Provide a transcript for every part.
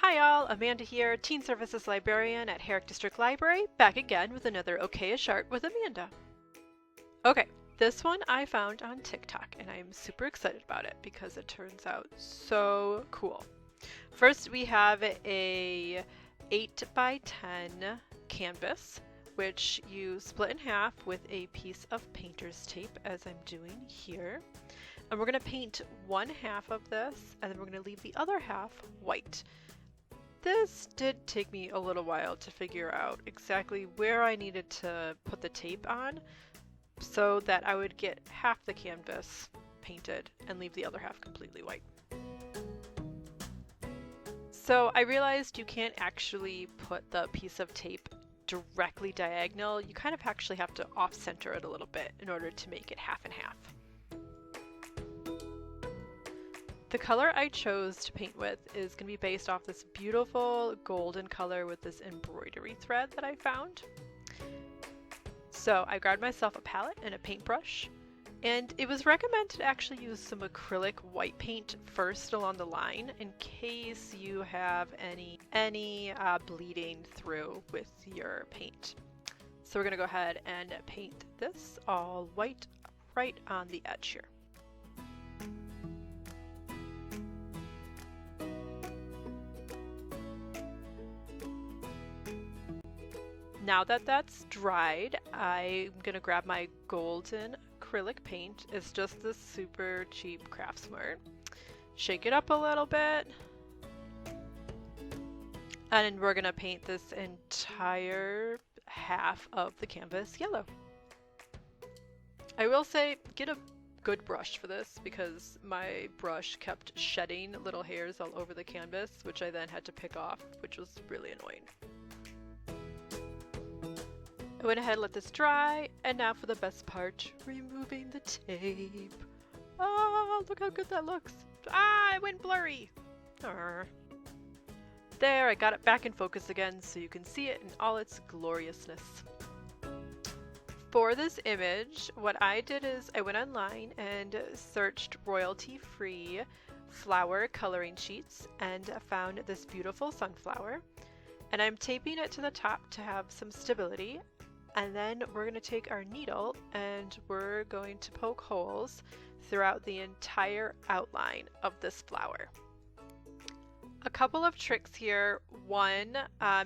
Hi y'all, Amanda here, Teen Services Librarian at Herrick District Library, back again with another Okayish art with Amanda. Okay, this one I found on TikTok and I'm super excited about it because it turns out so cool. First we have a 8 by 10 canvas, which you split in half with a piece of painter's tape as I'm doing here. And we're going to paint one half of this and then we're going to leave the other half white. This did take me a little while to figure out exactly where I needed to put the tape on so that I would get half the canvas painted and leave the other half completely white. So I realized you can't actually put the piece of tape directly diagonal. You kind of actually have to off-center it a little bit in order to make it half and half. The color I chose to paint with is going to be based off this beautiful golden color with this embroidery thread that I found. So I grabbed myself a palette and a paintbrush, and it was recommended to actually use some acrylic white paint first along the line in case you have any bleeding through with your paint. So we're going to go ahead and paint this all white right on the edge here. Now that that's dried, I'm gonna grab my golden acrylic paint. It's just this super cheap Craftsmart. Shake it up a little bit. And we're gonna paint this entire half of the canvas yellow. I will say, get a good brush for this because my brush kept shedding little hairs all over the canvas, which I then had to pick off, which was really annoying. I went ahead and let this dry, and now for the best part, removing the tape. Oh, look how good that looks. Ah, it went blurry. Arr. There, I got it back in focus again so you can see it in all its gloriousness. For this image, what I did is I went online and searched royalty-free flower coloring sheets and found this beautiful sunflower. And I'm taping it to the top to have some stability. And then we're going to take our needle and we're going to poke holes throughout the entire outline of this flower. A couple of tricks here. One,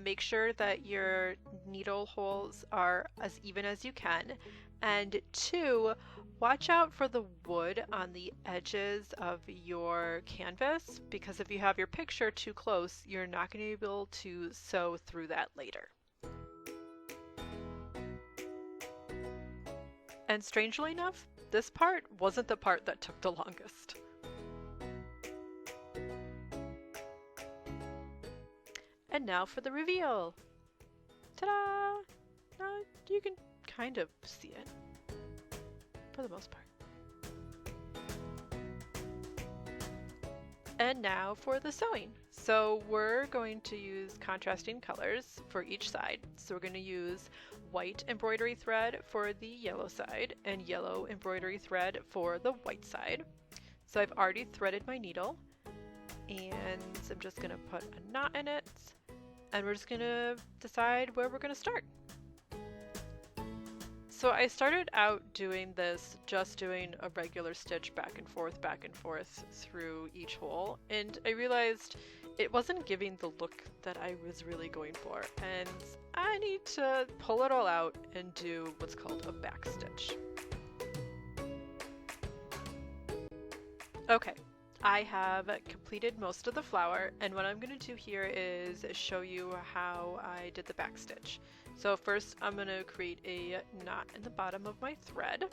make sure that your needle holes are as even as you can. And two, watch out for the wood on the edges of your canvas because if you have your picture too close, you're not going to be able to sew through that later. And strangely enough, this part wasn't the part that took the longest. And now for the reveal. Ta-da! You can kind of see it, for the most part. And now for the sewing. So we're going to use contrasting colors for each side. So we're going to use white embroidery thread for the yellow side and yellow embroidery thread for the white side. So I've already threaded my needle and I'm just going to put a knot in it and we're just going to decide where we're going to start. So I started out doing this, just doing a regular stitch back and forth through each hole, and I realized it wasn't giving the look that I was really going for, and I need to pull it all out and do what's called a back stitch. Okay, I have completed most of the flower, and what I'm going to do here is show you how I did the back stitch. So first I'm going to create a knot in the bottom of my thread.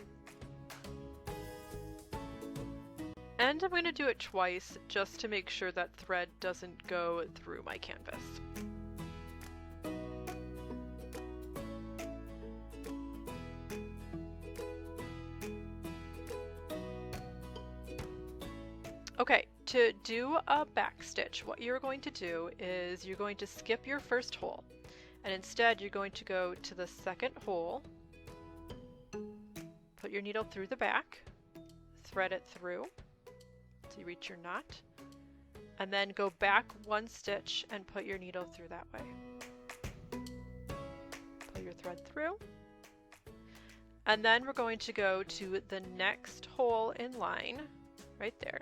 And I'm going to do it twice just to make sure that thread doesn't go through my canvas. Okay, to do a back stitch, what you're going to do is you're going to skip your first hole. And instead you're going to go to the second hole, put your needle through the back, thread it through till you reach your knot, and then go back one stitch and put your needle through that way. Pull your thread through. And then we're going to go to the next hole in line, right there.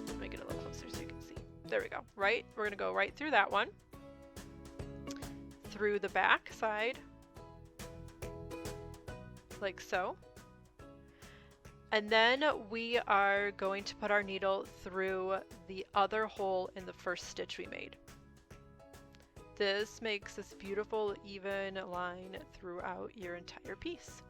Let me get a little closer so you can see. There we go, right? We're gonna go right through that one, through the back side, like so. And then we are going to put our needle through the other hole in the first stitch we made. This makes this beautiful even line throughout your entire piece.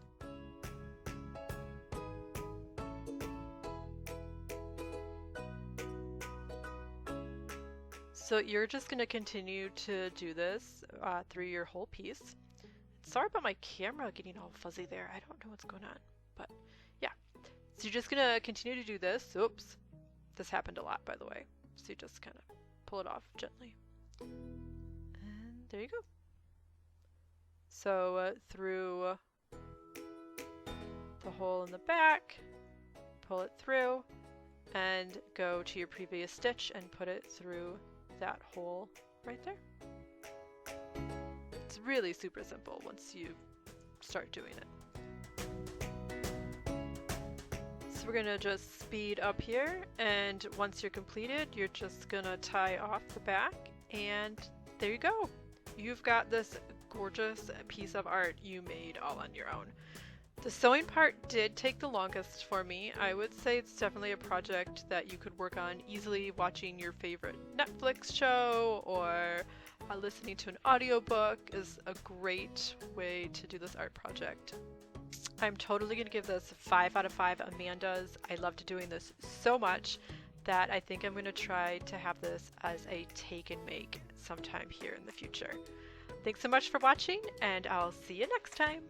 So you're just going to continue to do this through your whole piece. Sorry about my camera getting all fuzzy there. I don't know what's going on, but yeah. So you're just going to continue to do this. Oops. This happened a lot, by the way. So you just kind of pull it off gently. And there you go. So through the hole in the back, pull it through, and go to your previous stitch and put it through that hole right there. It's really super simple once you start doing it. So we're gonna just speed up here, and once you're completed, you're just gonna tie off the back, and there you go. You've got this gorgeous piece of art you made all on your own. The sewing part did take the longest for me. I would say it's definitely a project that you could work on easily watching your favorite Netflix show, or listening to an audiobook is a great way to do this art project. I'm totally going to give this 5 out of 5 Amandas. I loved doing this so much that I think I'm going to try to have this as a take and make sometime here in the future. Thanks so much for watching, and I'll see you next time.